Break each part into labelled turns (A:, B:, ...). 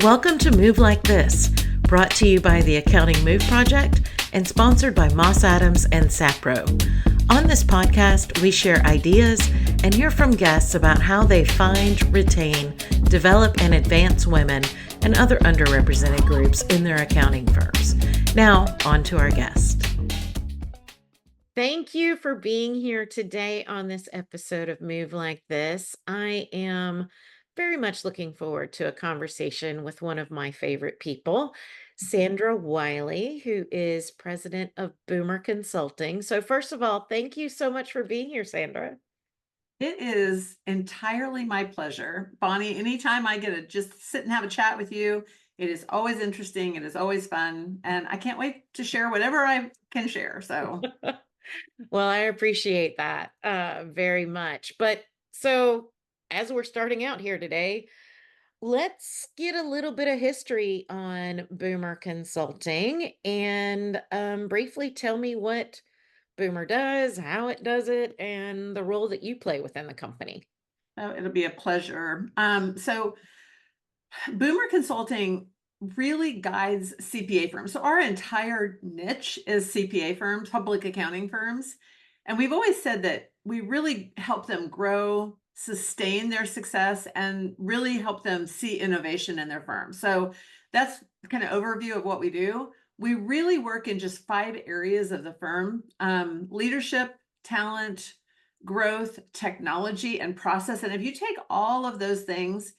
A: Welcome to Move Like This, brought to you by the Accounting Move Project and sponsored by Moss Adams and Sapro. On this podcast, we share ideas and hear from guests about how they find, retain, develop, and advance women and other underrepresented groups in their accounting firms. Now, on to our guest. Thank you for being here today on this episode of Move Like This. I am very much looking forward to a conversation with one of my favorite people, Sandra Wiley, who is president of Boomer Consulting. So, first of all, thank you so much for being here, Sandra.
B: It is entirely my pleasure. Bonnie, anytime I get to just sit and have a chat with you, it is always interesting. It is always fun. And I can't wait to share whatever I can share. So,
A: Well, I appreciate that very much. But so, as we're starting out here today, let's get a little bit of history on Boomer Consulting and briefly tell me what Boomer does, how it does it, and the role that you play within the company.
B: it'll be a pleasure. Boomer Consulting really guides CPA firms. So, our entire niche is CPA firms, public accounting firms. And we've always said that we really help them grow, sustain their success, and really help them see innovation in their firm. So that's kind of overview of what we do. We really work in just 5 areas of the firm: leadership, talent, growth, technology, and process. And if you take all of those things,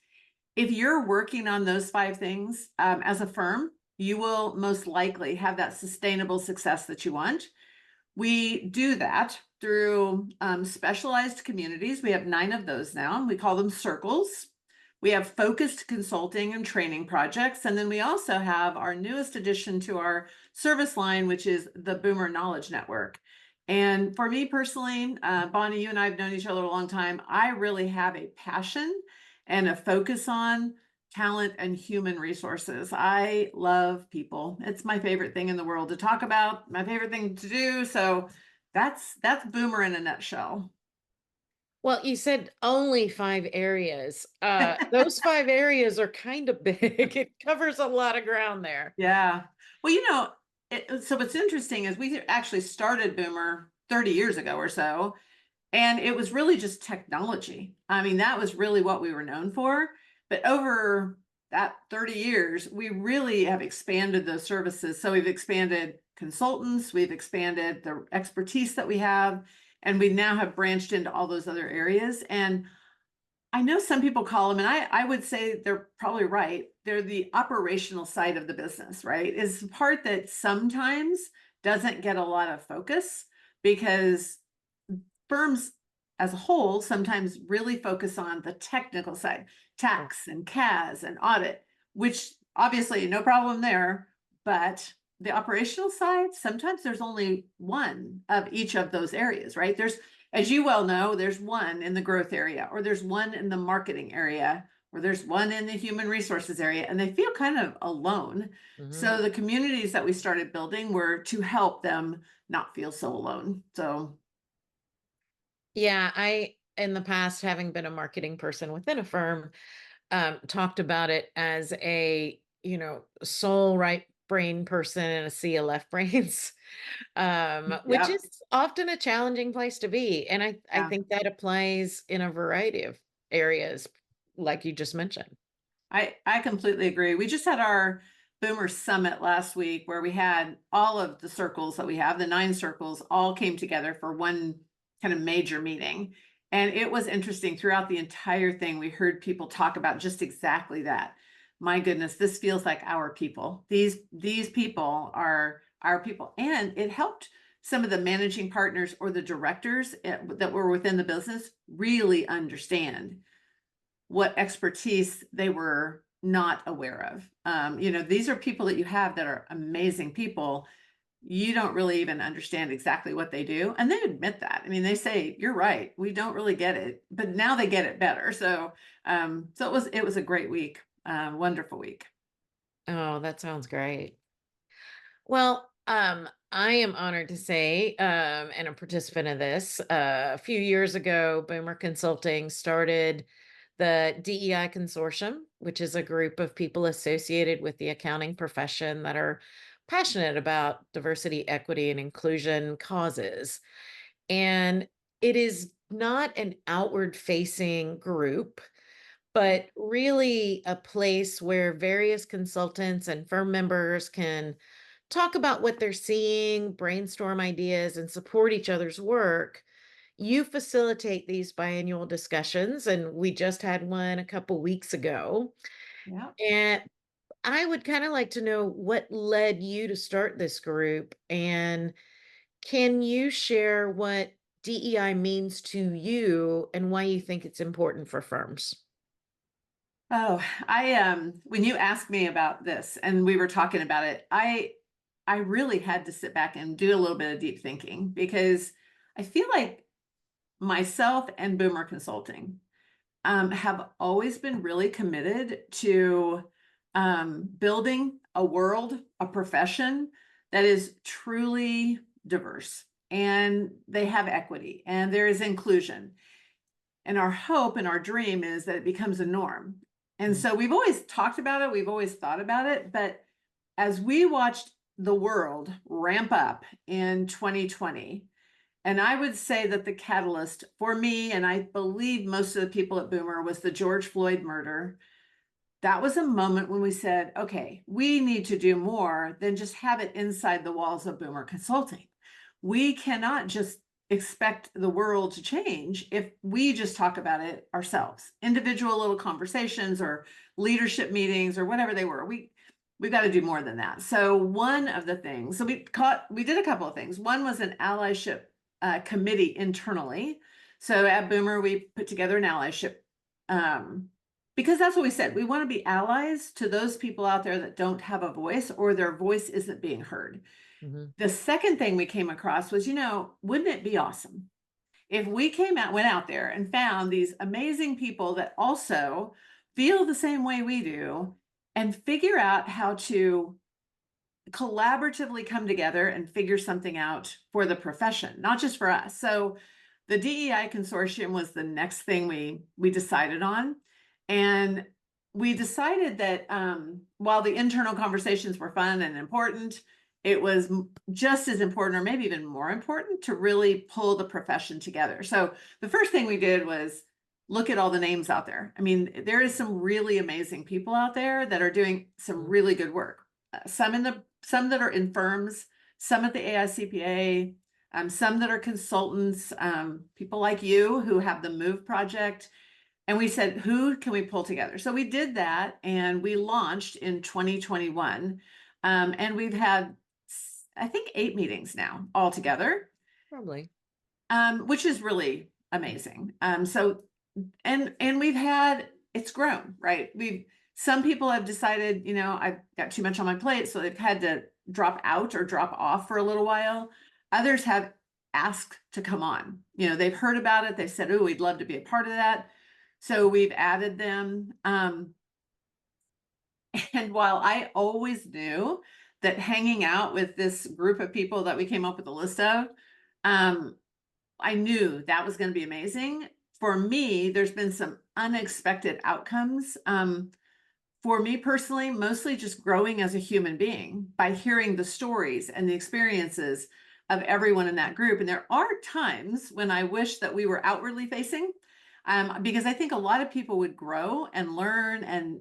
B: if you're working on those 5 things as a firm, you will most likely have that sustainable success that you want. We do that through specialized communities. We have 9 of those now. We call them circles. We have focused consulting and training projects. And then we also have our newest addition to our service line, which is the Boomer Knowledge Network. And for me personally, Bonnie, you and I have known each other a long time. I really have a passion and a focus on talent and human resources. I love people. It's my favorite thing in the world to talk about, my favorite thing to do. So that's Boomer in a nutshell.
A: Well, you said only 5 areas. Those 5 areas are kind of big. It covers a lot of ground there.
B: Yeah. Well, so what's interesting is we actually started Boomer 30 years ago or so, and it was really just technology. I mean, that was really what we were known for. But over that 30 years, we really have expanded those services. So we've expanded consultants, we've expanded the expertise that we have, and we now have branched into all those other areas. And I know some people call them, and I would say they're probably right. They're the operational side of the business, right? Is the part that sometimes doesn't get a lot of focus because firms as a whole sometimes really focus on the technical side, tax and CAS and audit, which obviously no problem there. But the operational side, sometimes there's only one of each of those areas, right? As you well know, there's one in the growth area, or there's one in the marketing area, or there's one in the human resources area, and they feel kind of alone.
A: Mhm.
B: So the communities that we started building were to help them not feel so alone. So
A: Yeah, I, in the past, having been a marketing person within a firm, talked about it as a, soul right brain person and a sea of left brains, which
B: yeah,
A: is often a challenging place to be. And I
B: yeah.
A: think that applies in a variety of areas, like you just mentioned.
B: I completely agree. We just had our Boomer Summit last week where we had all of the circles that we have, the 9 circles, all came together for one kind of major meeting. And it was interesting throughout the entire thing. We heard people talk about just exactly that. My goodness, this feels like our people. These people are our people. And it helped some of the managing partners or the directors that were within the business really understand what expertise they were not aware of. These are people that you have that are amazing people. You don't really even understand exactly what they do. And they admit that. I mean, they say, you're right. We don't really get it, but now they get it better. So it was a great week, wonderful week.
A: Oh, that sounds great. Well, I am honored to say, and a participant of this, a few years ago, Boomer Consulting started the DEI Consortium, which is a group of people associated with the accounting profession that are passionate about diversity, equity, and inclusion causes. And it is not an outward facing group, but really a place where various consultants and firm members can talk about what they're seeing, brainstorm ideas, and support each other's work. You facilitate these biannual discussions, and we just had one a couple weeks ago.
B: Yeah.
A: And I would kind of like to know what led you to start this group, and can you share what DEI means to you and why you think it's important for firms?
B: Oh, when you asked me about this and we were talking about it, I really had to sit back and do a little bit of deep thinking because I feel like myself and Boomer Consulting have always been really committed to building a world, a profession that is truly diverse and they have equity and there is inclusion. And our hope and our dream is that it becomes a norm. And
A: Mm.
B: so we've always talked about it, we've always thought about it, but as we watched the world ramp up in 2020, and I would say that the catalyst for me, and I believe most of the people at Boomer, was the George Floyd murder. That was a moment when we said, okay, we need to do more than just have it inside the walls of Boomer Consulting. We cannot just expect the world to change if we just talk about it ourselves. Individual little conversations or leadership meetings or whatever they were. We've got to do more than that. So one of the things, so we did a couple of things. One was an allyship committee internally. So at Boomer, we put together an allyship because that's what we said. We want to be allies to those people out there that don't have a voice or their voice isn't being heard.
A: Mhm.
B: The second thing we came across was, wouldn't it be awesome if we went out there and found these amazing people that also feel the same way we do and figure out how to collaboratively come together and figure something out for the profession, not just for us. So the DEI consortium was the next thing we decided on. And we decided that while the internal conversations were fun and important, it was just as important, or maybe even more important, to really pull the profession together. So the first thing we did was look at all the names out there. I mean, there is some really amazing people out there that are doing some really good work. Some that are in firms, some at the AICPA, some that are consultants, people like you who have the Move project. And we said, who can we pull together? So we did that and we launched in 2021. And we've had, I think, 8 meetings now altogether,
A: Probably.
B: which is really amazing. And it's grown, right? Some people have decided, I've got too much on my plate, so they've had to drop out or drop off for a little while. Others have asked to come on. They've heard about it. They said, oh, we'd love to be a part of that. So we've added them. And while I always knew that hanging out with this group of people that we came up with a list of, I knew that was going to be amazing. For me, there's been some unexpected outcomes. For me personally, mostly just growing as a human being by hearing the stories and the experiences of everyone in that group. And there are times when I wish that we were outwardly facing, because I think a lot of people would grow and learn and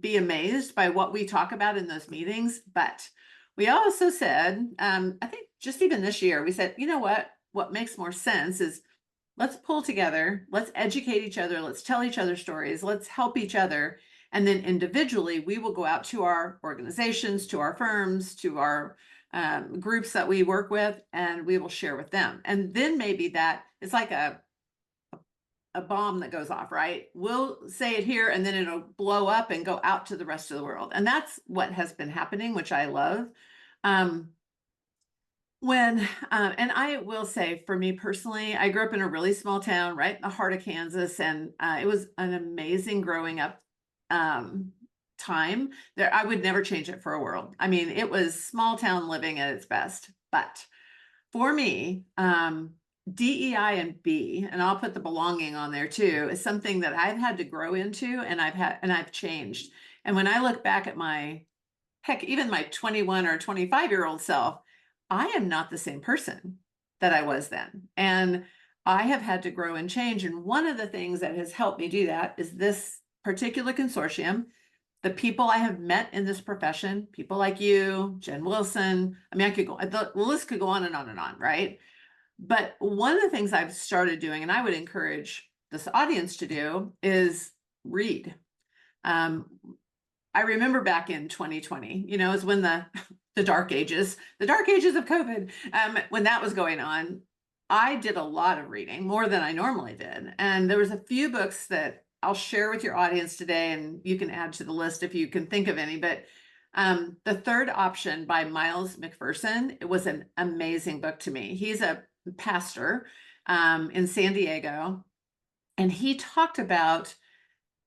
B: be amazed by what we talk about in those meetings. But we also said, I think just even this year, we said, what makes more sense is let's pull together, let's educate each other, let's tell each other stories, let's help each other. And then individually, we will go out to our organizations, to our firms, to our groups that we work with, and we will share with them. And then maybe that it's like a bomb that goes off, right? We'll say it here and then it'll blow up and go out to the rest of the world. And that's what has been happening, which I love. And I will say, for me personally, I grew up in a really small town right in the heart of Kansas, and it was an amazing growing up time. There, I would never change it for a world. I mean, it was small town living at its best. But for me, DEI and B, and I'll put the belonging on there too, is something that I've had to grow into, and I've changed. And when I look back at heck, even my 21 or 25-year-old self, I am not the same person that I was then. And I have had to grow and change. And one of the things that has helped me do that is this particular consortium, the people I have met in this profession, people like you, Jen Wilson. I mean, the list could go on and on and on, right? But one of the things I've started doing, and I would encourage this audience to do, is read. Um, I remember back in 2020, is when the dark ages of COVID, when that was going on, I did a lot of reading, more than I normally did. And there was a few books that I'll share with your audience today, and you can add to the list if you can think of any. But The Third Option by Miles McPherson, it was an amazing book to me. He's a pastor in San Diego, and he talked about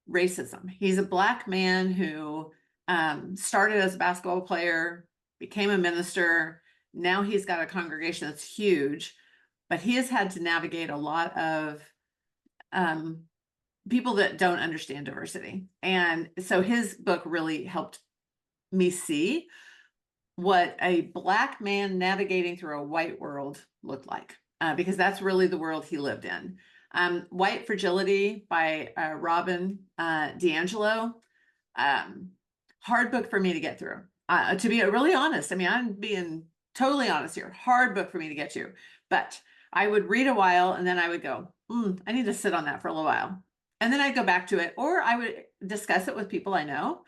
B: racism. He's a Black man who started as a basketball player, became a minister. Now he's got a congregation that's huge, but he has had to navigate a lot of people that don't understand diversity. And so his book really helped me see what a Black man navigating through a white world looked like, because that's really the world he lived in. White Fragility by Robin DiAngelo. Hard book for me to get through. To be really honest, I mean, I'm being totally honest here. Hard book for me to get to. But I would read a while and then I would go, I need to sit on that for a little while. And then I'd go back to it, or I would discuss it with people I know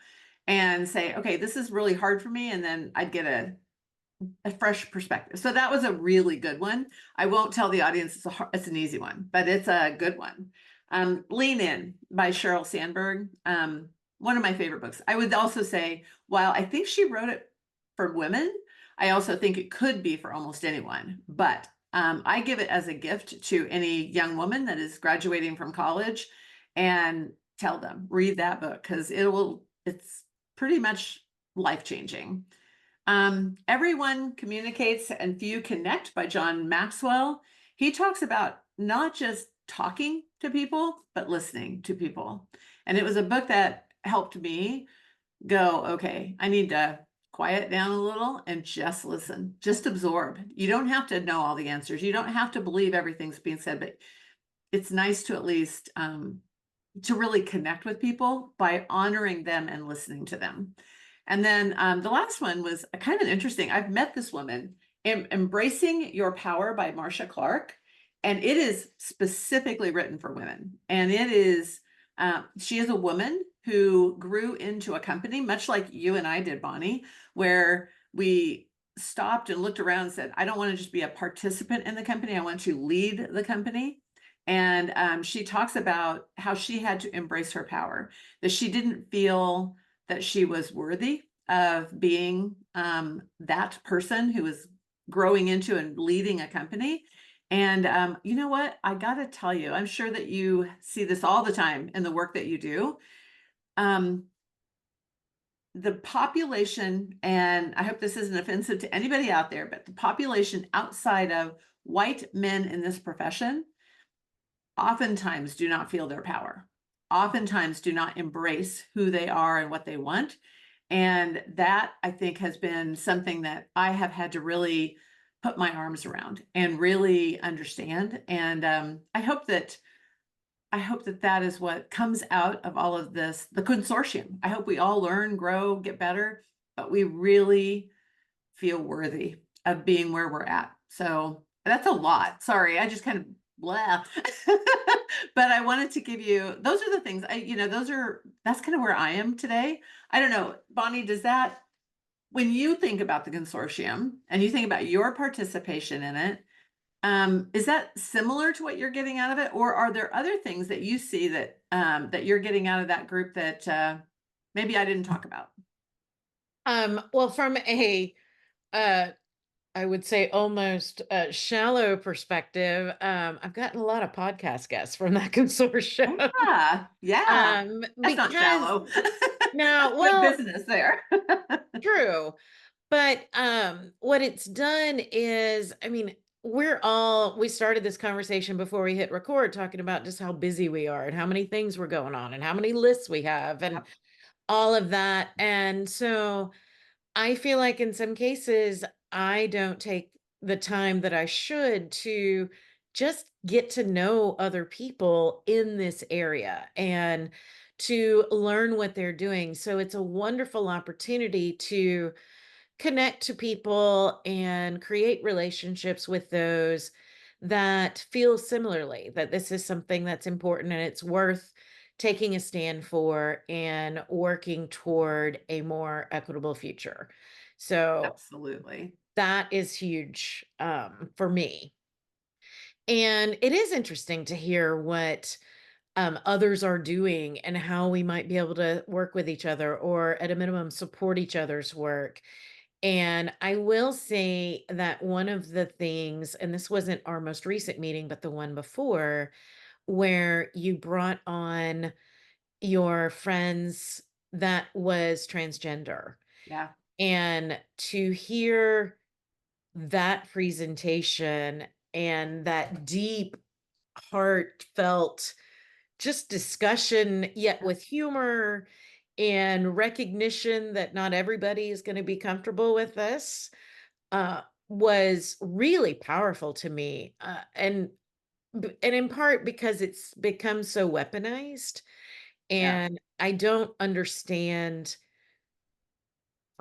B: and say, okay, this is really hard for me. And then I'd get a fresh perspective. So that was a really good one. I won't tell the audience it's an easy one, but it's a good one. Lean In by Sheryl Sandberg. One of my favorite books. I would also say, while I think she wrote it for women, I also think it could be for almost anyone. But I give it as a gift to any young woman that is graduating from college, and tell them, read that book, because it's pretty much life-changing. Everyone Communicates and Few Connect by John Maxwell. He talks about not just talking to people, but listening to people. And it was a book that helped me go, okay, I need to quiet down a little and just listen, just absorb. You don't have to know all the answers. You don't have to believe everything's being said, but it's nice to at least to really connect with people by honoring them and listening to them. And then the last one was kind of interesting. I've met this woman, Embracing Your Power by Marcia Clark, and it is specifically written for women. And it is, she is a woman who grew into a company, much like you and I did, Bonnie, where we stopped and looked around and said, I don't want to just be a participant in the company. I want to lead the company. And she talks about how she had to embrace her power, that she didn't feel that she was worthy of being that person who was growing into and leading a company. And you know what? I got to tell you, I'm sure that you see this all the time in the work that you do. The population, and I hope this isn't offensive to anybody out there, but the population outside of white men in this profession oftentimes do not feel their power, oftentimes do not embrace who they are and what they want. And that, I think, has been something that I have had to really put my arms around and really understand. And I hope that that is what comes out of all of this, the consortium. I hope we all learn, grow, get better, but we really feel worthy of being where we're at. So that's a lot. Sorry, I just kind of blah. But I wanted to give you, those are the things that's kind of where I am today. I don't know, Bonnie, when you think about the consortium and you think about your participation in it, is that similar to what you're getting out of it? Or are there other things that you see that you're getting out of that group that maybe I didn't talk about?
C: Well, from a I would say almost shallow perspective, I've gotten a lot of podcast guests from that consortium.
B: Yeah. That's not shallow.
C: No,
B: Good
C: well,
B: business there.
C: true. But what it's done is, I mean, we started this conversation before we hit record talking about just how busy we are and how many things were going on and how many lists we have and
B: Yep.
C: all of that. And so I feel like in some cases, I don't take the time that I should to just get to know other people in this area and to learn what they're doing. So it's a wonderful opportunity to connect to people and create relationships with those that feel similarly, that this is something that's important and it's worth taking a stand for and working toward a more equitable future. So
B: Absolutely.
C: that is huge for me. And it is interesting to hear what others are doing and how we might be able to work with each other or at a minimum support each other's work. And I will say that one of the things, and this wasn't our most recent meeting, but the one before, where you brought on your friends that was transgender.
B: Yeah.
C: And to hear that presentation and that deep, heartfelt, just discussion, yet with humor and recognition that not everybody is going to be comfortable with this, was really powerful to me. And in part because it's become so weaponized,
B: Yeah.
C: and I don't understand.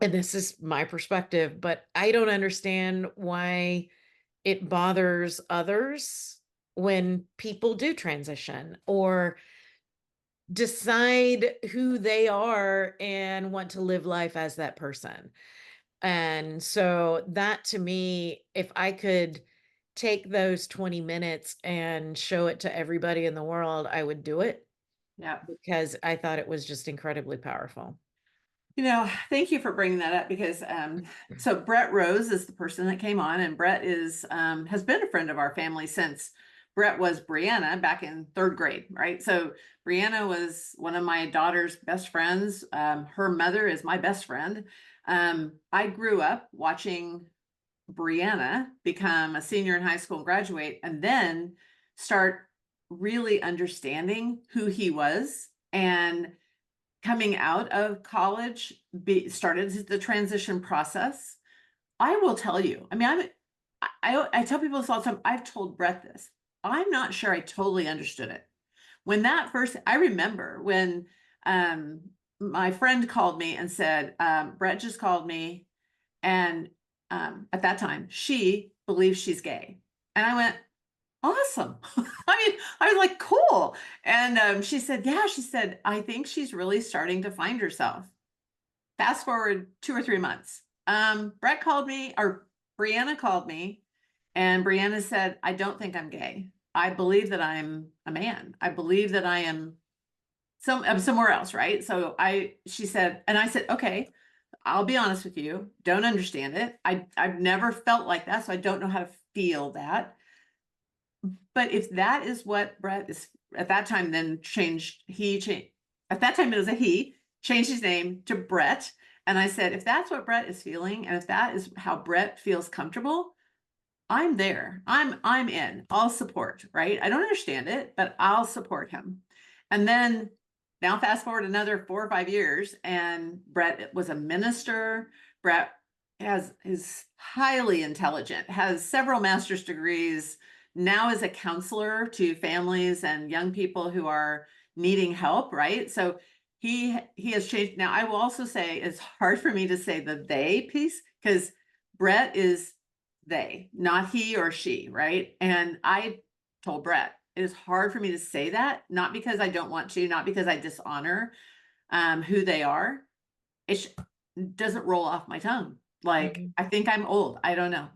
C: And this is my perspective, but I don't understand why it bothers others when people do transition or decide who they are and want to live life as that person. And so that to me, if I could take those 20 minutes and show it to everybody in the world, I would do it
B: Yeah.
C: because I thought it was just incredibly powerful.
B: Thank you for bringing that up because so Brett Rose is the person that came on, and Brett is has been a friend of our family since Brett was Brianna back in third grade, right? So Brianna was one of my daughter's best friends. Her mother is my best friend. I grew up watching Brianna become a senior in high school and graduate, and then start really understanding who he was and coming out of college, started the transition process. I will tell you, I mean, I tell people this all the time. I've told Brett this. I'm not sure I totally understood it. When that first, I remember when my friend called me and said, Brett just called me. And at that time, she believes she's gay. And I went, awesome. I mean, I was like, cool. And she said, yeah, she said, I think she's really starting to find herself. Fast forward 2 or 3 months. Brett called me, or Brianna called me, and Brianna said, I don't think I'm gay. I believe that I'm a man. I believe that I am I'm somewhere else, right? So she said, and I said, okay, I'll be honest with you, don't understand it. I've never felt like that, so I don't know how to feel that. But if that is what Brett is at that time, then he changed. At that time, it was a he, changed his name to Brett. And I said, if that's what Brett is feeling, and if that is how Brett feels comfortable, I'm there. I'm in. I'll support, right? I don't understand it, but I'll support him. And then now fast forward another 4 or 5 years, and Brett was a minister. Brett is highly intelligent, has several master's degrees, now is a counselor to families and young people who are needing help, right? So he has changed. Now I will also say it's hard for me to say the they piece because Brett is they, not he or she, right? And I told Brett, it is hard for me to say that, not because I don't want to, not because I dishonor who they are. It doesn't roll off my tongue. Like, I think I'm old. I don't know.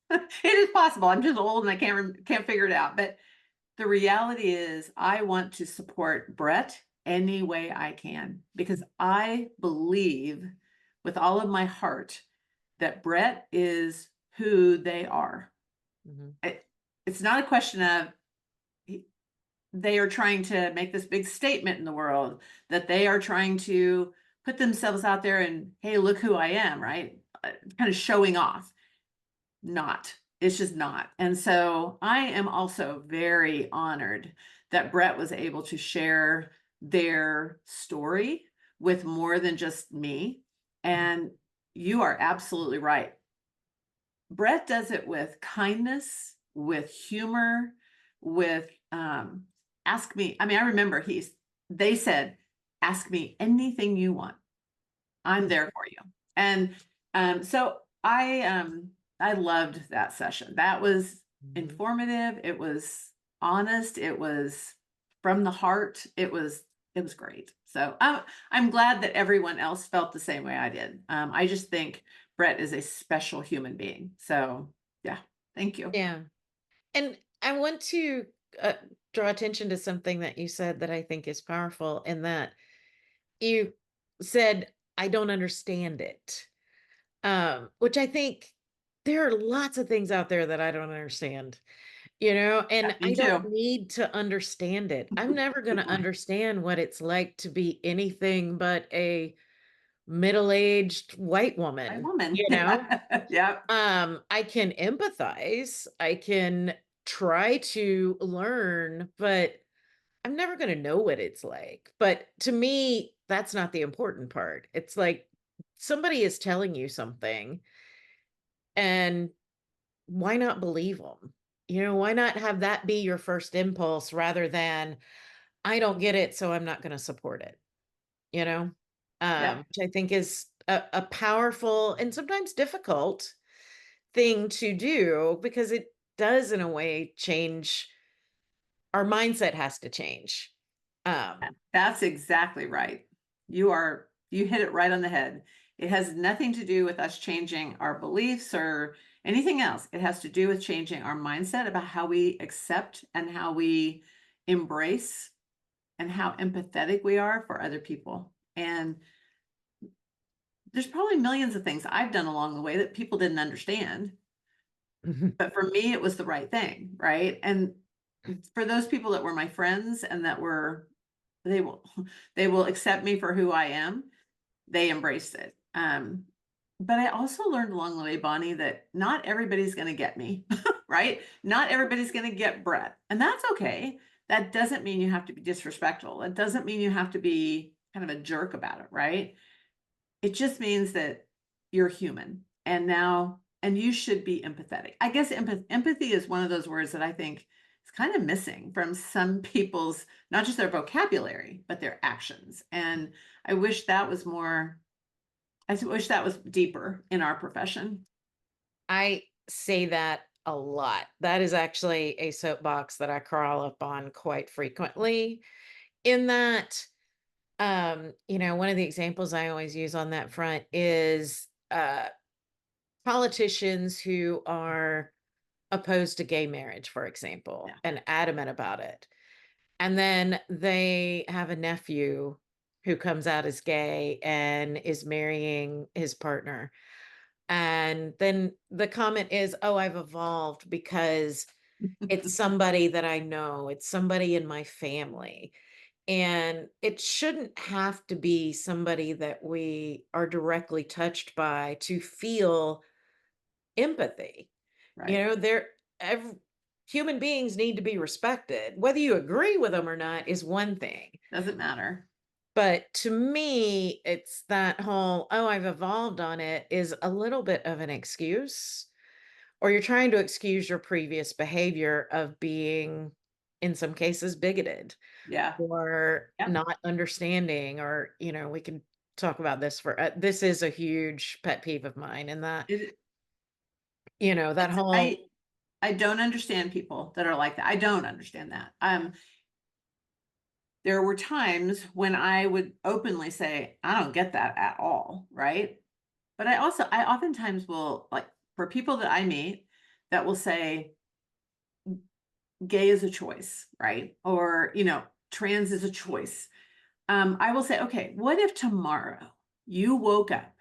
B: It is possible. I'm just old and I can't figure it out. But the reality is I want to support Brett any way I can because I believe with all of my heart that Brett is who they are. It's not a question of they are trying to make this big statement in the world, that they are trying to put themselves out there and, hey, look who I am, right? Kind of showing off. Not. It's just not. And so I am also very honored that Brett was able to share their story with more than just me. And you are absolutely right. Brett does it with kindness, with humor, with ask me. I mean, I remember they said, ask me anything you want. I'm there for you. And so I loved that session. That was informative. It was honest. It was from the heart. It was great. So I'm glad that everyone else felt the same way I did. I just think Brett is a special human being. So yeah, thank you.
C: Yeah. And I want to uh, draw attention to something that you said that I think is powerful, in that you said, I don't understand it. Which I think there are lots of things out there that I don't understand,
B: Yeah,
C: and
B: me
C: I don't
B: too.
C: need to understand it. I'm never going
B: Good
C: to
B: point.
C: understand what it's like to be anything but a middle-aged white
B: My
C: woman,
B: woman. Yeah.
C: I can empathize, I can try to learn, but I'm never going to know what it's like. But to me, that's not the important part. It's like somebody is telling you something, and why not believe them? Why not have that be your first impulse rather than, I don't get it, so I'm not going to support it, you know?
B: Yeah.
C: Which I think is a powerful and sometimes difficult thing to do, because it does, in a way, change. Our mindset has to change.
B: That's exactly right. You hit it right on the head. It has nothing to do with us changing our beliefs or anything else. It has to do with changing our mindset about how we accept and how we embrace and how empathetic we are for other people. And there's probably millions of things I've done along the way that people didn't understand, but for me, it was the right thing, right? And for those people that were my friends and they will they will accept me for who I am. They embraced it. But I also learned along the way, Bonnie, that not everybody's going to get me, right? Not everybody's going to get Brett, and that's okay. That doesn't mean you have to be disrespectful. That doesn't mean you have to be kind of a jerk about it, right? It just means that you're human, and you should be empathetic. I guess empathy is one of those words that I think is kind of missing from some people's, not just their vocabulary, but their actions. And I wish that was more, I wish that was deeper in our profession.
C: I say that a lot. That is actually a soapbox that I crawl up on quite frequently. In that, one of the examples I always use on that front is politicians who are opposed to gay marriage, for example,
B: Yeah.
C: and adamant about it. And then they have a nephew who comes out as gay and is marrying his partner. And then the comment is, oh, I've evolved because it's somebody that I know, it's somebody in my family. And it shouldn't have to be somebody that we are directly touched by to feel empathy.
B: Right.
C: They're human beings need to be respected. Whether you agree with them or not is one thing.
B: Doesn't matter.
C: But to me, it's that whole, oh, I've evolved on it, is a little bit of an excuse, or you're trying to excuse your previous behavior of being, in some cases, bigoted
B: Yeah.
C: or
B: Yeah.
C: not understanding, or, we can talk about this this is a huge pet peeve of mine. And that,
B: It,
C: that whole,
B: I don't understand people that are like that. I don't understand that. There were times when I would openly say, I don't get that at all, right? But I oftentimes will, like, for people that I meet that will say gay is a choice, right? Or, trans is a choice. I will say, okay, what if tomorrow you woke up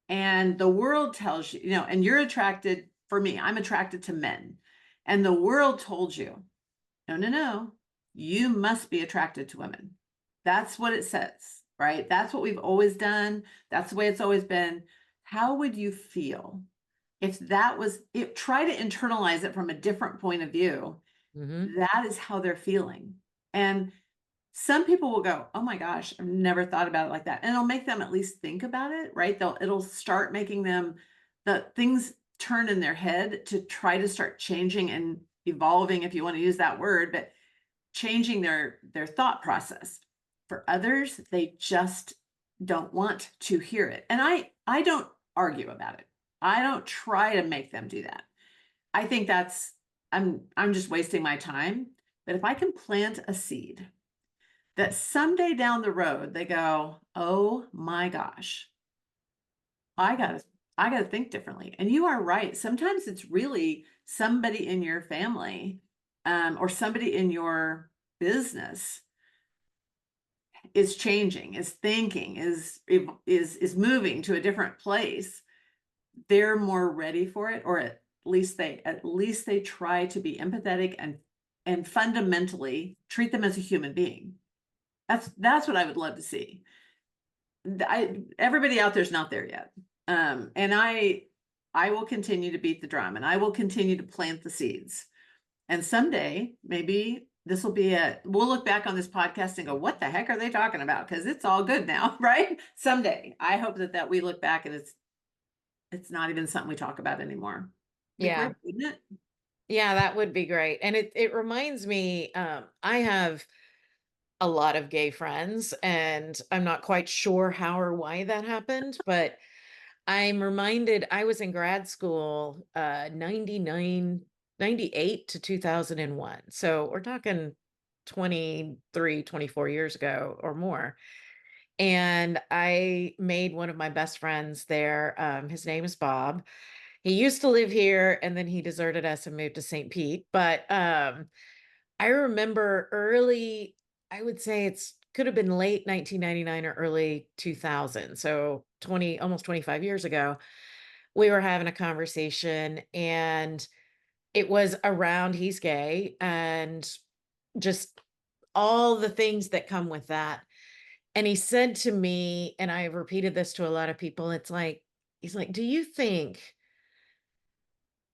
B: and the world tells you, and you're attracted, for me, I'm attracted to men, and the world told you, no, no, no, you must be attracted to women. That's what it says, right? That's what we've always done. That's the way it's always been. How would you feel? if that was it, try to internalize it from a different point of view.
C: Hmm.
B: That is how they're feeling. And some people will go, oh my gosh, I've never thought about it like that. And it'll make them at least think about it, right? It'll start making them the things turn in their head to try to start changing and evolving, if you want to use that word, but changing their thought process. For others, they just don't want to hear it. And I don't argue about it. I don't try to make them do that. I think that's I'm just wasting my time. But if I can plant a seed that someday down the road they go, oh my gosh, I gotta I gotta think differently. And you are right. Sometimes it's really somebody in your family, or somebody in your business is changing, is thinking, is moving to a different place. They're more ready for it, or at least they try to be empathetic and fundamentally treat them as a human being. That's what I would love to see. Everybody out there's not there yet. And I will continue to beat the drum, and I will continue to plant the seeds. And someday, maybe we'll look back on this podcast and go, what the heck are they talking about? Because it's all good now, right? Someday, I hope that we look back and it's not even something we talk about anymore. Be
C: Yeah.
B: great, wouldn't it?
C: Yeah, that would be great. And it reminds me, I have a lot of gay friends, and I'm not quite sure how or why that happened, but I'm reminded I was in grad school 98 to 2001. So we're talking 23, 24 years ago or more. And I made one of my best friends there. His name is Bob. He used to live here, and then he deserted us and moved to St. Pete. But I remember I would say it's could have been late 1999 or early 2000. So almost 25 years ago, we were having a conversation, and it was around he's gay and just all the things that come with that. And he said to me, and I have repeated this to a lot of people, he's like, do you think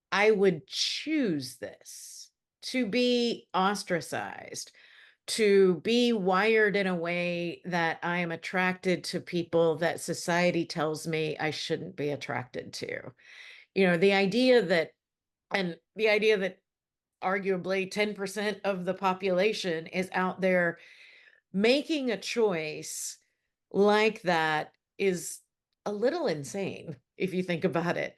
C: I would choose this to be ostracized, to be wired in a way that I am attracted to people that society tells me I shouldn't be attracted to? The idea that arguably 10% of the population is out there making a choice like that is a little insane if you think about it.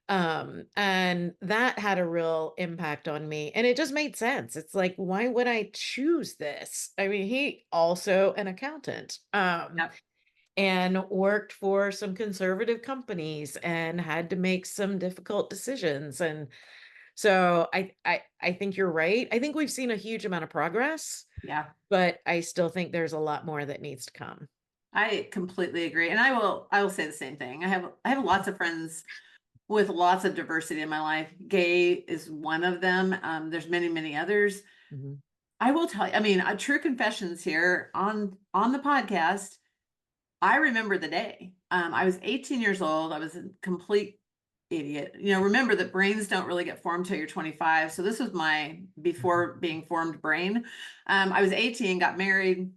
C: And that had a real impact on me. And it just made sense. It's like, why would I choose this? I mean, he also an accountant,
B: Yep.
C: and worked for some conservative companies and had to make some difficult decisions. And so I think you're right. I think we've seen a huge amount of progress,
B: Yeah.
C: but I still think there's a lot more that needs to come.
B: I completely agree. And I will say the same thing. I have lots of friends with lots of diversity in my life. Gay is one of them. There's many, many others.
C: Mhm.
B: I will tell you, I mean, true confessions here on the podcast. I remember the day. I was 18 years old. I was a complete idiot. Remember that brains don't really get formed till you're 25. So this was my before being formed brain. I was 18, got married,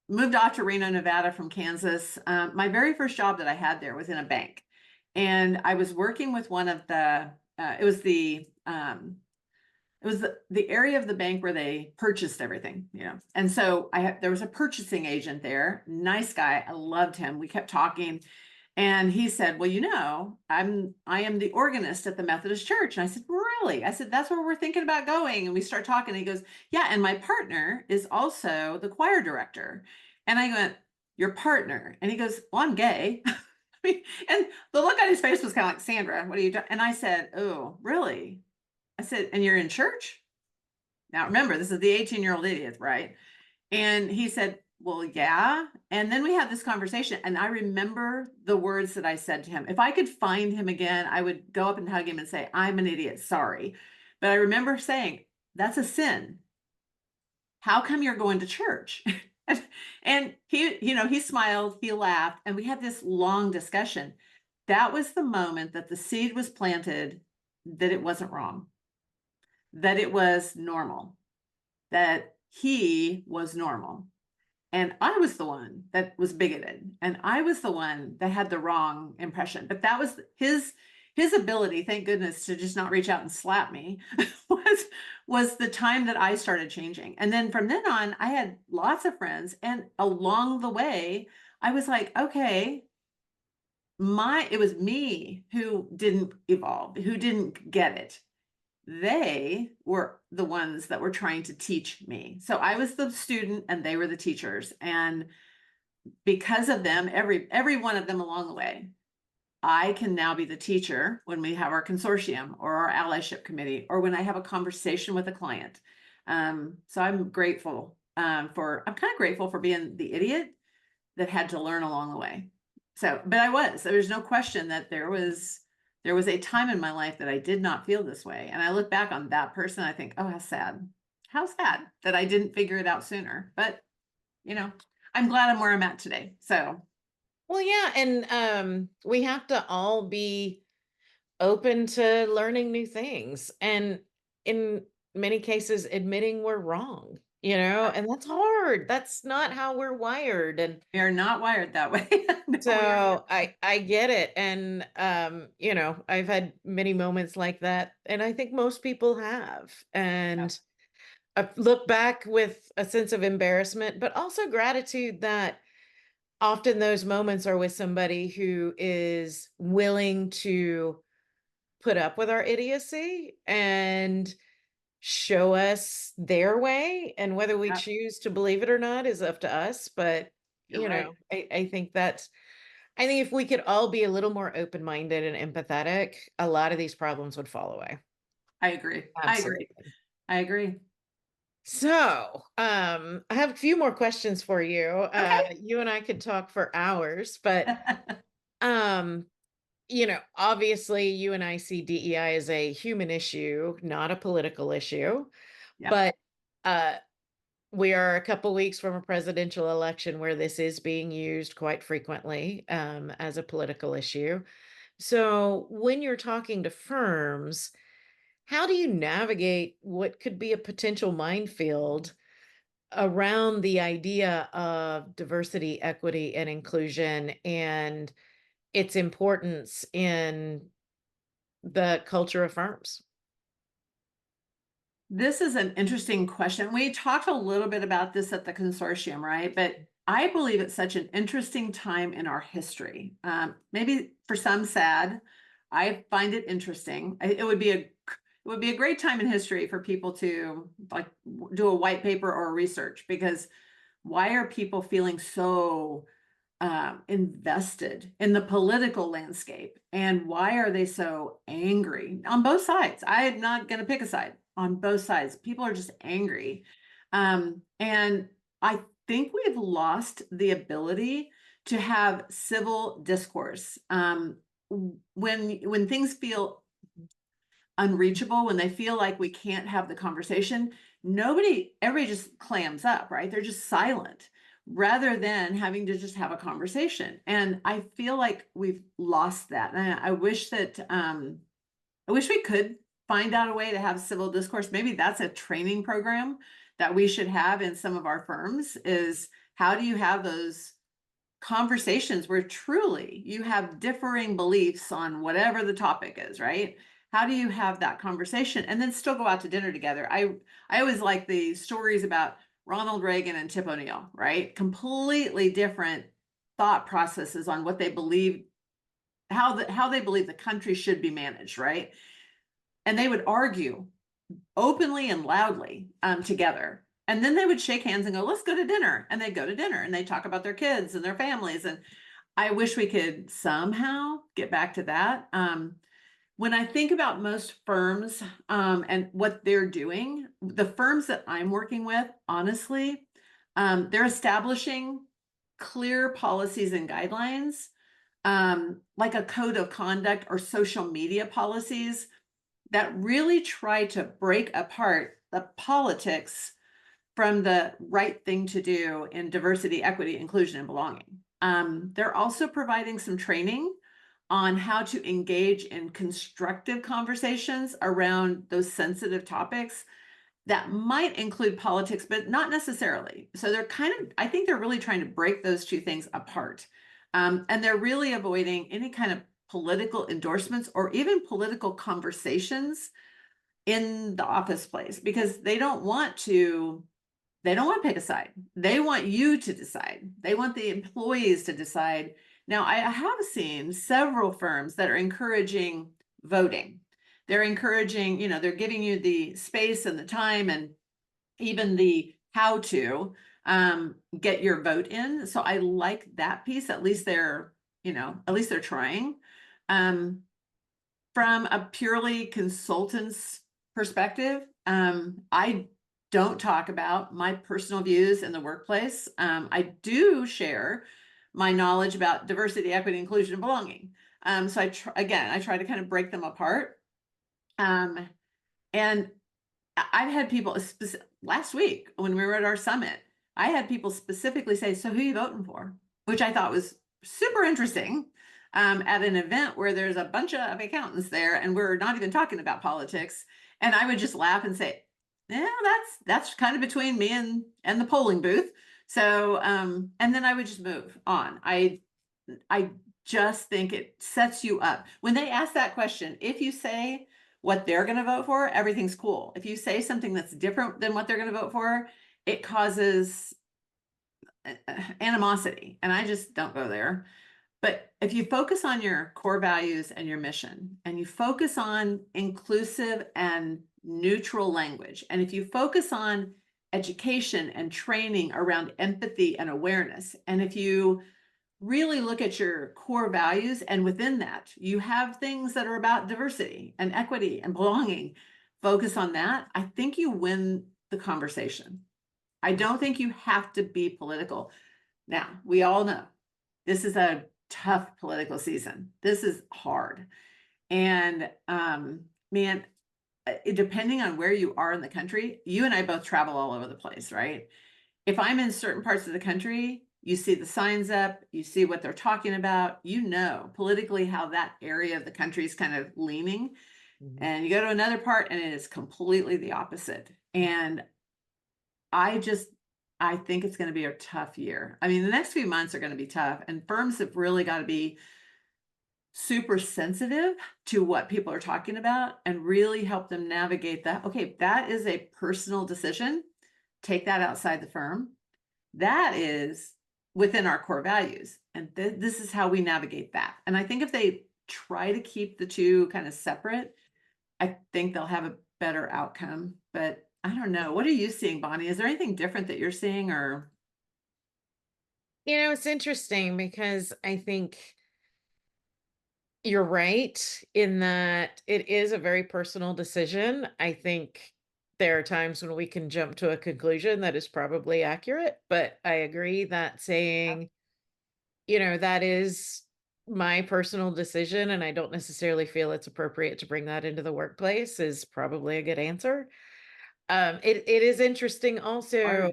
B: moved off to Reno, Nevada from Kansas. My very first job that I had there was in a bank. And I was working with one of it was the area of the bank where they purchased everything. And so there was a purchasing agent there, nice guy. I loved him. We kept talking. And he said, well, I am the organist at the Methodist Church. And I said, really? I said, that's where we're thinking about going. And we start talking. And he goes, yeah. And my partner is also the choir director. And I went, your partner? And he goes, well, I'm gay. And the look on his face was kind of like, Sandra, what are you doing? And I said, oh, really? I said, and you're in church? Now, remember, this is the 18-year-old idiot, right? And he said, well, yeah. And then we had this conversation, and I remember the words that I said to him. If I could find him again, I would go up and hug him and say, I'm an idiot, sorry. But I remember saying, that's a sin. How come you're going to church? And he smiled, he laughed, and we had this long discussion. that was the moment that the seed was planted that it wasn't wrong, that it was normal, that he was normal. And I was the one that was bigoted, and I was the one that had the wrong impression. But that was his ability, thank goodness, to just not reach out and slap me was the time that I started changing. And then from then on, I had lots of friends, and along the way, I was like, okay, it was me who didn't evolve, who didn't get it. They were the ones that were trying to teach me. So I was the student and they were the teachers. And because of them, every one of them along the way, I can now be the teacher when we have our consortium or our allyship committee, or when I have a conversation with a client. So I'm grateful I'm kind of grateful for being the idiot that had to learn along the way. So, but there's no question that there was a time in my life that I did not feel this way. And I look back on that person, I think, oh, how sad that I didn't figure it out sooner. But, I'm glad I'm where I'm at today. So,
C: Well, yeah, and we have to all be open to learning new things, and in many cases admitting we're wrong, and that's hard. That's not how we're wired. And
B: we are not wired that way. No,
C: so I get it. And I've had many moments like that, and I think most people have. And I look back with a sense of embarrassment, but also gratitude that often those moments are with somebody who is willing to put up with our idiocy and show us their way. And whether we
B: Yep.
C: choose to believe it or not is up to us. But,
B: You're right.
C: I think if we could all be a little more open-minded and empathetic, a lot of these problems would fall away.
B: I agree.
C: Absolutely.
B: I agree.
C: So, I have a few more questions for you.
B: Okay.
C: You and I could talk for hours, but obviously you and I see DEI as a human issue, not a political issue.
B: Yep.
C: But we are a couple weeks from a presidential election where this is being used quite frequently as a political issue. So when you're talking to firms, how do you navigate what could be a potential minefield around the idea of diversity, equity, and inclusion and its importance in the culture of firms?
B: This is an interesting question. We talked a little bit about this at the consortium, right? But I believe it's such an interesting time in our history. Maybe for some sad. I find it interesting. It would be a great time in history for people to do a white paper or research, because why are people feeling so invested in the political landscape, and why are they so angry on both sides? I'm not going to pick a side. On both sides, people are just angry, and I think we've lost the ability to have civil discourse. When things feel unreachable, when they feel like we can't have the conversation, everybody just clams up, right? They're just silent, rather than having to just have a conversation. And I feel like we've lost that. And I wish we could find out a way to have civil discourse. Maybe that's a training program that we should have in some of our firms, is how do you have those conversations where truly you have differing beliefs on whatever the topic is, right? How do you have that conversation and then still go out to dinner together? I always like the stories about Ronald Reagan and Tip O'Neill, right? Completely different thought processes on what they believe, how they believe the country should be managed, right? And they would argue openly and loudly together. And then they would shake hands and go, let's go to dinner. And they'd go to dinner and they talk about their kids and their families. And I wish we could somehow get back to that. When I think about most firms and what they're doing, the firms that I'm working with, honestly, they're establishing clear policies and guidelines, like a code of conduct or social media policies that really try to break apart the politics from the right thing to do in diversity, equity, inclusion, and belonging. They're also providing some training on how to engage in constructive conversations around those sensitive topics that might include politics, but not necessarily. So they're I think they're really trying to break those two things apart. And they're really avoiding any kind of political endorsements or even political conversations in the office place, because they don't want to pick a side. They want you to decide. They want the employees to decide. Now, I have seen several firms that are encouraging voting. They're encouraging, they're giving you the space and the time and even the how to get your vote in. So I like that piece. At least they're trying. From a purely consultant's perspective, I don't talk about my personal views in the workplace. I do share my knowledge about diversity, equity, inclusion, and belonging. So I try to kind of break them apart. And I've had people last week when we were at our summit, I had people specifically say, "So who are you voting for?" Which I thought was super interesting. At an event where there's a bunch of accountants there and we're not even talking about politics. And I would just laugh and say, yeah, that's kind of between me and the polling booth. So and then I would just move on. I just think it sets you up. When they ask that question, if you say what they're going to vote for, everything's cool. If you say something that's different than what they're going to vote for, it causes animosity. And I just don't go there. But if you focus on your core values and your mission, and you focus on inclusive and neutral language, and if you focus on education and training around empathy and awareness, and if you really look at your core values, and within that, you have things that are about diversity and equity and belonging, focus on that, I think you win the conversation. I don't think you have to be political. Now, we all know this is a tough political season. This is hard. And man, depending on where you are in the country, you and I both travel all over the place, right? If I'm in certain parts of the country, you see the signs up, you see what they're talking about, politically how that area of the country is kind of leaning. Mm-hmm. And you go to another part and it is completely the opposite. And I think it's going to be a tough year. I mean, the next few months are going to be tough, and firms have really got to be super sensitive to what people are talking about and really help them navigate that. Okay, that is a personal decision. Take that outside the firm. That is within our core values. And this is how we navigate that. And I think if they try to keep the two kind of separate, I think they'll have a better outcome. But I don't know. What are you seeing, Bonnie? Is there anything different that you're seeing, or?
C: It's interesting because I think you're right in that it is a very personal decision. I think there are times when we can jump to a conclusion that is probably accurate, but I agree that saying, that is my personal decision and I don't necessarily feel it's appropriate to bring that into the workplace is probably a good answer. It is interesting also.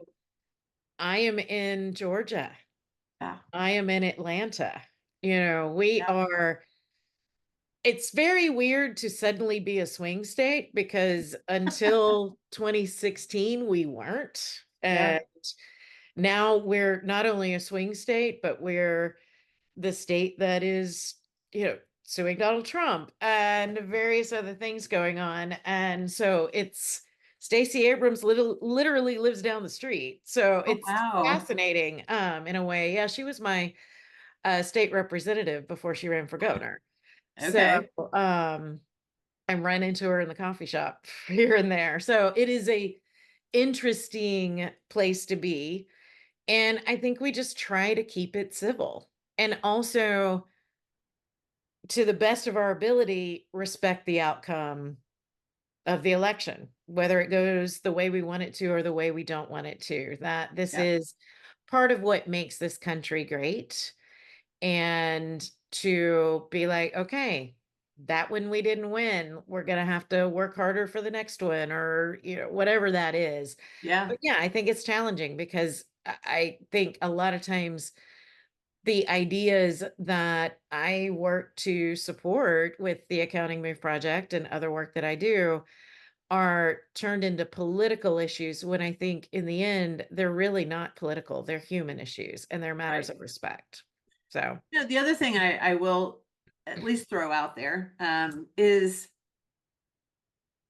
C: I am in Georgia.
B: Yeah.
C: I am in Atlanta. We are, it's very weird to suddenly be a swing state because until 2016 we weren't. And now we're not only a swing state, but we're the state that is, suing Donald Trump and various other things going on. And so it's Stacey Abrams literally lives down the street. So it's fascinating in a way. Yeah, she was my state representative before she ran for governor.
B: Okay.
C: So I run into her in the coffee shop here and there. So it is a interesting place to be. And I think we just try to keep it civil and also, to the best of our ability, respect the outcome of the election, whether it goes the way we want it to or the way we don't want it to. That this is part of what makes this country great. And to be like, okay, that one we didn't win, we're going to have to work harder for the next one, or whatever that is.
B: Yeah.
C: But yeah, I think it's challenging because I think a lot of times the ideas that I work to support with the Accounting Move Project and other work that I do are turned into political issues when I think in the end, they're really not political. They're human issues and they're matters
B: Right.
C: of respect. So,
B: The other thing I will at least throw out there is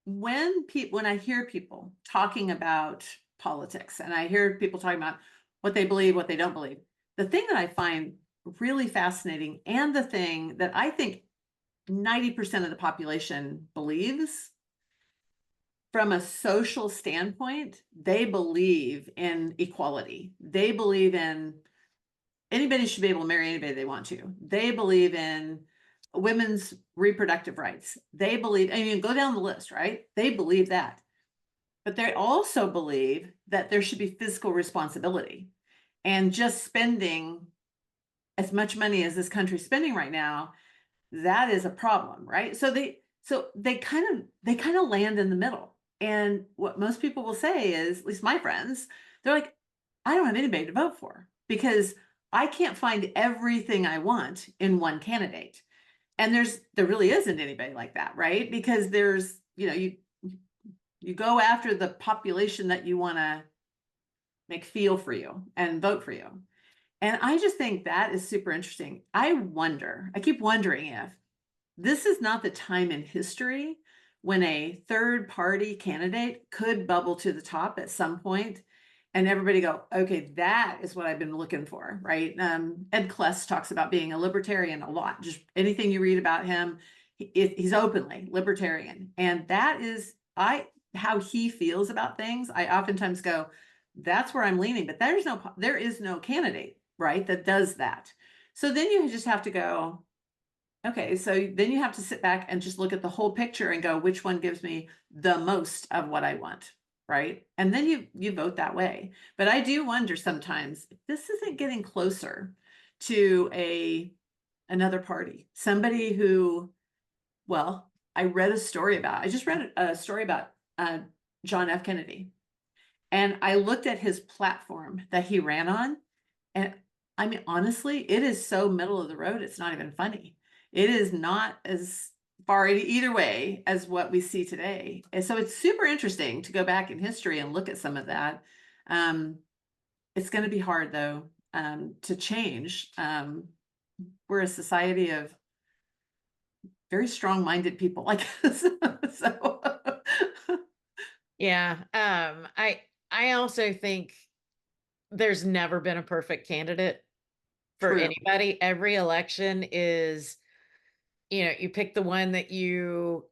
B: when I hear people talking about politics and I hear people talking about what they believe, what they don't believe, the thing that I find really fascinating and the thing that I think 90% of the population believes from a social standpoint, they believe in equality. They believe in anybody should be able to marry anybody they want to. They believe in women's reproductive rights. They believe, I mean, go down the list, right? They believe that. But they also believe that there should be fiscal responsibility. And just spending as much money as this country's spending right now, that is a problem, right? So they kind of land in the middle. And what most people will say is, at least my friends, they're like, I don't have anybody to vote for because I can't find everything I want in one candidate. And there really isn't anybody like that, right? Because there's, you go after the population that you want to make feel for you and vote for you. And I just think that is super interesting. I keep wondering if this is not the time in history when a third party candidate could bubble to the top at some point and everybody go, okay, that is what I've been looking for, right? Ed Kless talks about being a libertarian a lot. Just anything you read about him, he's openly libertarian. And that is how he feels about things. I oftentimes go, that's where I'm leaning, but there is no candidate, right, that does that. So then you just have to go, okay, so then you have to sit back and just look at the whole picture and go, which one gives me the most of what I want, right? And then you vote that way. But I do wonder sometimes if this isn't getting closer to another party, somebody who, well, I just read a story about John F. Kennedy. And I looked at his platform that he ran on. And I mean, honestly, it is so middle of the road, it's not even funny. It is not as far either way as what we see today. And so it's super interesting to go back in history and look at some of that. It's going to be hard, though, to change. We're a society of very strong-minded people like us. So
C: yeah. I also think there's never been a perfect candidate for
B: true.
C: anybody. Every election is, you pick the one that you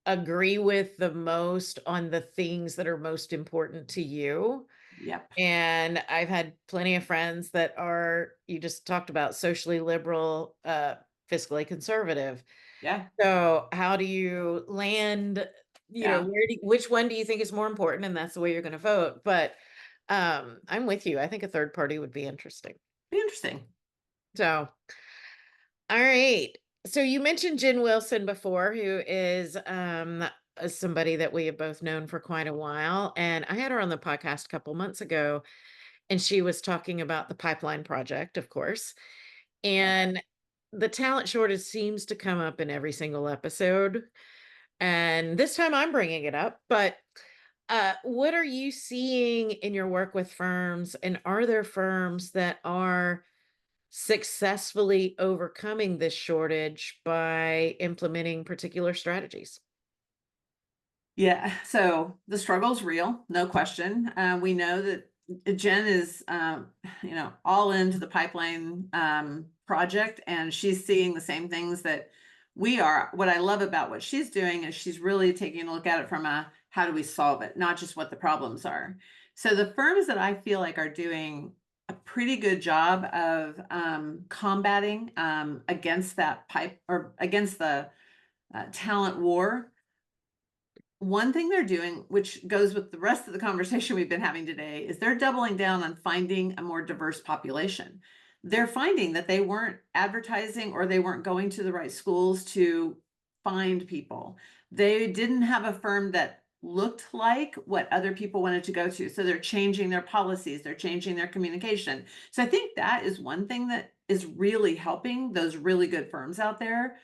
C: agree with the most on the things that are most important to you.
B: Yep.
C: And I've had plenty of friends that are, you just talked about socially liberal, fiscally conservative.
B: Yeah.
C: So how do you land,
B: Yeah.
C: which one do you think is more important? And that's the way you're going to vote. But I'm with you. I think a third party would be interesting.
B: Be interesting.
C: So, all right. So you mentioned Jen Wilson before, who is somebody that we have both known for quite a while. And I had her on the podcast a couple months ago, and she was talking about the pipeline project, of course. And the talent shortage seems to come up in every single episode. And this time I'm bringing it up, but what are you seeing in your work with firms? And are there firms that are successfully overcoming this shortage by implementing particular strategies?
B: Yeah, so the struggle's real, no question. We know that Jen is, all into the pipeline project, and she's seeing the same things that we are. What I love about what she's doing is she's really taking a look at it from a how do we solve it, not just what the problems are. So the firms that I feel like are doing a pretty good job of combating against that against the talent war. One thing they're doing, which goes with the rest of the conversation we've been having today, is they're doubling down on finding a more diverse population. They're finding that they weren't advertising or they weren't going to the right schools to find people. They didn't have a firm that looked like what other people wanted to go to. So they're changing their policies, they're changing their communication. So I think that is one thing that is really helping those really good firms out there.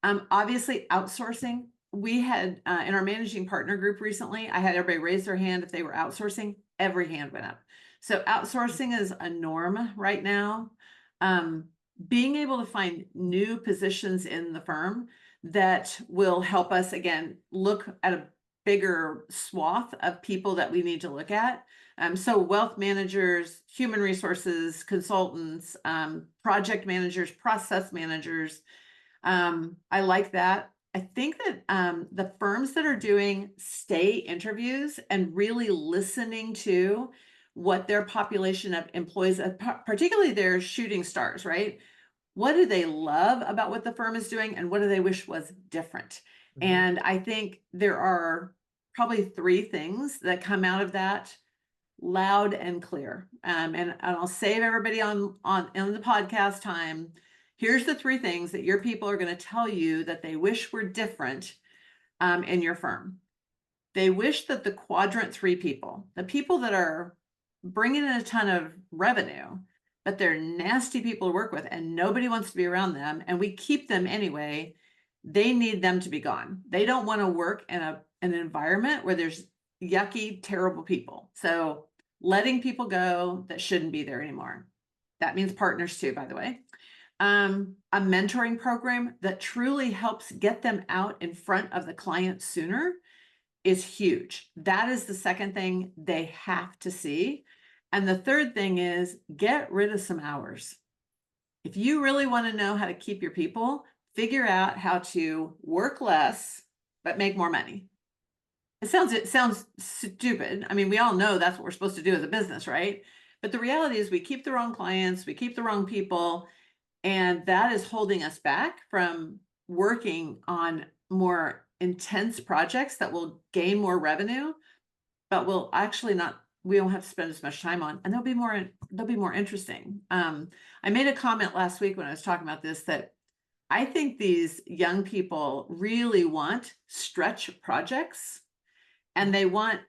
B: Obviously, outsourcing. We had in our managing partner group recently, I had everybody raise their hand if they were outsourcing. Every hand went up. So outsourcing is a norm right now. Being able to find new positions in the firm that will help us, again, look at a bigger swath of people that we need to look at. So wealth managers, human resources, consultants, project managers, process managers. I like that. I think that the firms that are doing stay interviews and really listening to what their population of employees, particularly their shooting stars, right? What do they love about what the firm is doing and what do they wish was different? And I think there are probably three things that come out of that loud and clear. And I'll save everybody on in the podcast time. Here's the three things that your people are going to tell you that they wish were different in your firm. They wish that the quadrant 3 people, the people that are bringing in a ton of revenue, but they're nasty people to work with and nobody wants to be around them, and we keep them anyway, they need them to be gone. They don't want to work in an environment where there's yucky, terrible people. So letting people go that shouldn't be there anymore. That means partners too, by the way. A mentoring program that truly helps get them out in front of the client sooner is huge. That is the second thing they have to see. And the third thing is get rid of some hours. If you really want to know how to keep your people, figure out how to work less, but make more money. It sounds stupid. I mean, we all know that's what we're supposed to do as a business, right? But the reality is we keep the wrong clients, we keep the wrong people, and that is holding us back from working on more intense projects that will gain more revenue, but will actually not, we won't have to spend as much time on, and they'll be more interesting. I made a comment last week when I was talking about this that I think these young people really want stretch projects, and they want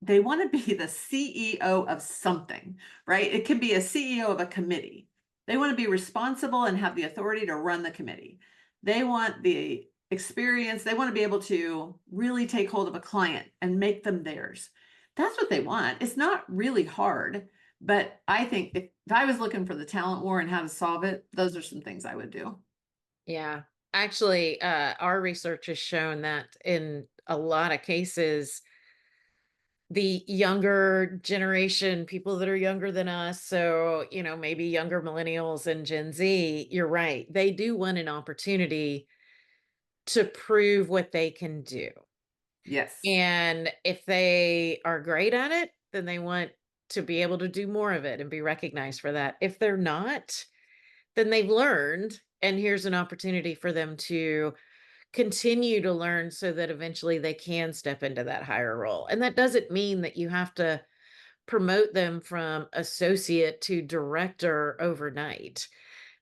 B: to be the CEO of something, right? It can be a CEO of a committee. They want to be responsible and have the authority to run the committee. They want the experience. They want to be able to really take hold of a client and make them theirs. That's what they want. It's not really hard, but I think if I was looking for the talent war and how to solve it, those are some things I would do.
C: Yeah. Actually, our research has shown that in a lot of cases, the younger generation, people that are younger than us, so, maybe younger millennials and Gen Z, you're right. They do want an opportunity to prove what they can do.
B: Yes.
C: And if they are great at it, then they want to be able to do more of it and be recognized for that. If they're not, then they've learned, and here's an opportunity for them to continue to learn so that eventually they can step into that higher role. And that doesn't mean that you have to promote them from associate to director overnight.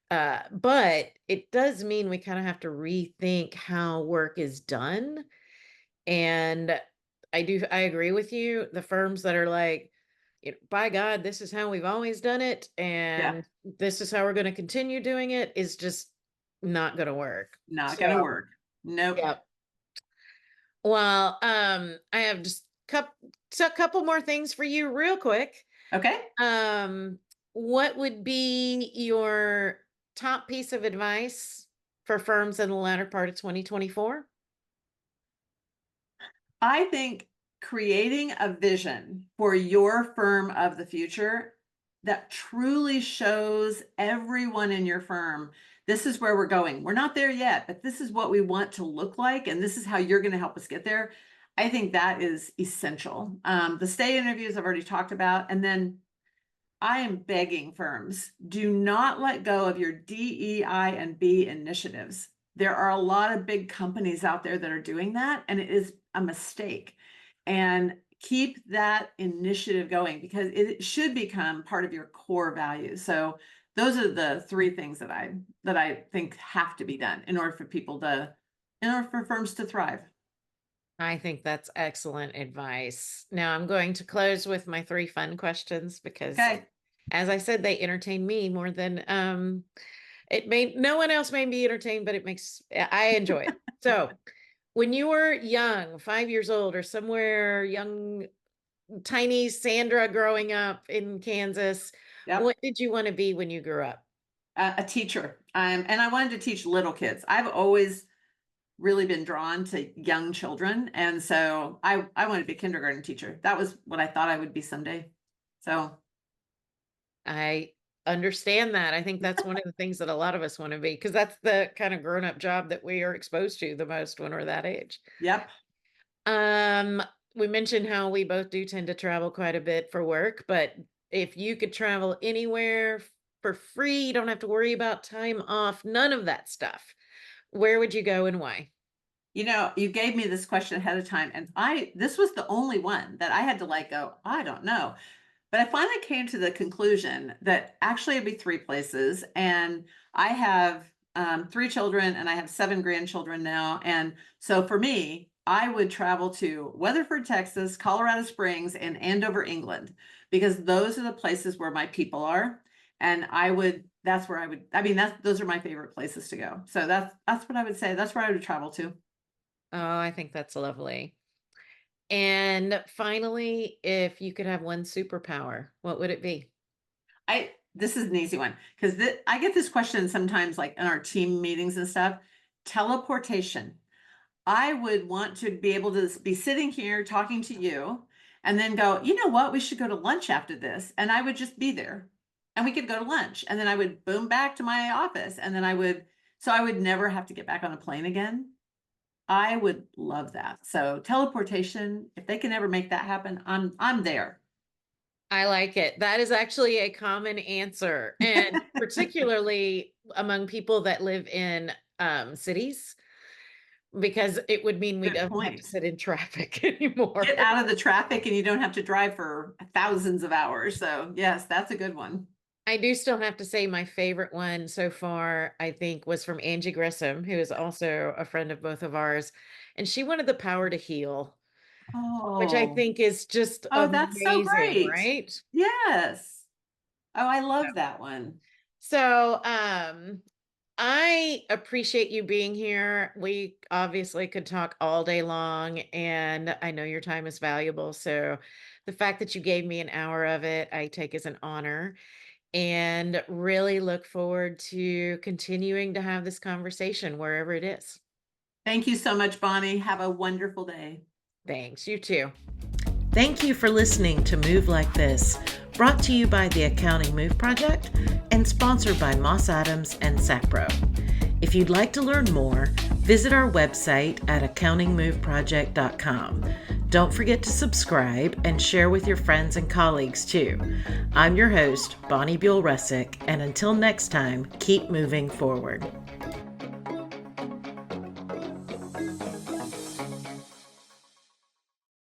C: But it does mean we kind of have to rethink how work is done. And I agree with you. The firms that are like, by God, this is how we've always done it,
B: Yeah.
C: and this is how we're going to continue doing it, is just not going to work.
B: Not going to work. Nope.
C: Yeah. Well, I have just a couple more things for you real quick.
B: Okay.
C: What would be your top piece of advice for firms in the latter part of 2024?
B: I think creating a vision for your firm of the future that truly shows everyone in your firm, this is where we're going. We're not there yet, but this is what we want to look like, and this is how you're going to help us get there. I think that is essential. The stay interviews I've already talked about, and then I am begging firms, do not let go of your DEI and B initiatives. There are a lot of big companies out there that are doing that, and it is a mistake. And keep that initiative going because it should become part of your core values. So those are the three things that I think have to be done in order for firms to thrive.
C: I think that's excellent advice. Now I'm going to close with my 3 fun questions because,
B: Okay.
C: as I said, they entertain me more than, it may no one else may be entertained, but I enjoy it. So, when you were young, 5 years old or somewhere young, tiny Sandra growing up in Kansas,
B: Yep.
C: what did you wanna be when you grew up?
B: A teacher. And I wanted to teach little kids. I've always really been drawn to young children. And so I wanted to be a kindergarten teacher. That was what I thought I would be someday. So
C: I understand that. I think that's one of the things that a lot of us wanna be, because that's the kind of grown-up job that we are exposed to the most when we're that age.
B: yep.
C: Um, we mentioned how we both do tend to travel quite a bit for work, but if you could travel anywhere for free, you don't have to worry about time off, none of that stuff. Where would you go and why?
B: You gave me this question ahead of time, and this was the only one that I had to like go, I don't know. But I finally came to the conclusion that actually it'd be 3 places, and I have, 3 children, and I have 7 grandchildren now, and so for me, I would travel to Weatherford, Texas, Colorado Springs, and Andover, England, because those are the places where my people are, and that's where I mean, those are my favorite places to go. So that's what I would say, that's where I would travel to.
C: Oh, I think that's lovely. And finally, if you could have one superpower, what would it be?
B: I This is an easy one because I get this question sometimes, like in our team meetings and stuff. Teleportation. I would want to be able to be sitting here talking to you and then go, you know what? We should go to lunch after this. And I would just be there and we could go to lunch. And then I would boom back to my office. And then so I would never have to get back on a plane again. I would love that. So teleportation, if they can ever make that happen, I'm there.
C: I like it. That is actually a common answer, and particularly among people that live in cities, because it would mean we
B: Good
C: don't have to
B: point.
C: sit in traffic anymore.
B: Get out of the traffic and you don't have to drive for thousands of hours. So, yes, that's a good one.
C: I do still have to say my favorite one so far, I think, was from Angie Grissom, who is also a friend of both of ours, and she wanted the power to heal, which I
B: Oh,
C: think is just
B: oh, that's so
C: amazing,
B: great.
C: right?
B: Yes. Oh, I love that one.
C: So, I appreciate you being here. We obviously could talk all day long, and I know your time is valuable. So, the fact that you gave me an hour of it, I take as an honor, and really look forward to continuing to have this conversation wherever it is.
B: Thank you so much, Bonnie. Have a wonderful day.
C: Thanks. You too.
A: Thank you for listening to Move Like This, brought to you by the Accounting Move Project and sponsored by Moss Adams and Sapro. If you'd like to learn more, visit our website at accountingmoveproject.com. Don't forget to subscribe and share with your friends and colleagues too. I'm your host, Bonnie Buell-Russick, and until next time, keep moving forward.